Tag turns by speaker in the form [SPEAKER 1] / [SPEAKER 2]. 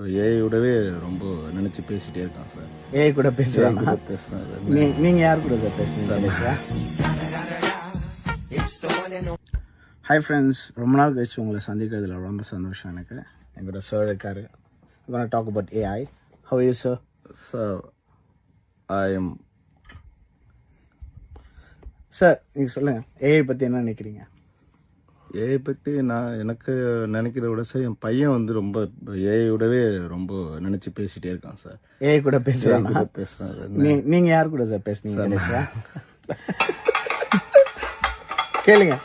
[SPEAKER 1] ஏஐயோடவே ரொம்ப நினைச்சு பேசிட்டே இருக்கான் சார்.
[SPEAKER 2] ஏஐ கூட பேசுறாங்க.
[SPEAKER 1] பேசுனது
[SPEAKER 2] நீங்க யார் கூட சார் பேசுனீங்க? ஹாய் ஃப்ரெண்ட்ஸ், ரொம்ப நாள் கழிச்சு உங்களை சந்திக்கிறதுல ரொம்ப சந்தோஷம் எனக்கு. எங்களோட சார் இருக்காரு. Talk about AI. How you sir?
[SPEAKER 1] Sir I am
[SPEAKER 2] sir நீங்க சொல்லுங்க, ஏஐ பத்தி என்ன நினைக்கிறீங்க?
[SPEAKER 1] ஏஐ பற்றி நான் எனக்கு நினைக்கிறத விட சார் என் பையன் வந்து ரொம்ப ஏஐயோடவே ரொம்ப நினைச்சு பேசிட்டே இருக்கான் சார்.
[SPEAKER 2] ஏஐ கூட பேசுறாங்க.
[SPEAKER 1] பேசுனது
[SPEAKER 2] நீங்க யார் கூட சார் பேசுனீங்க? கேளுங்க.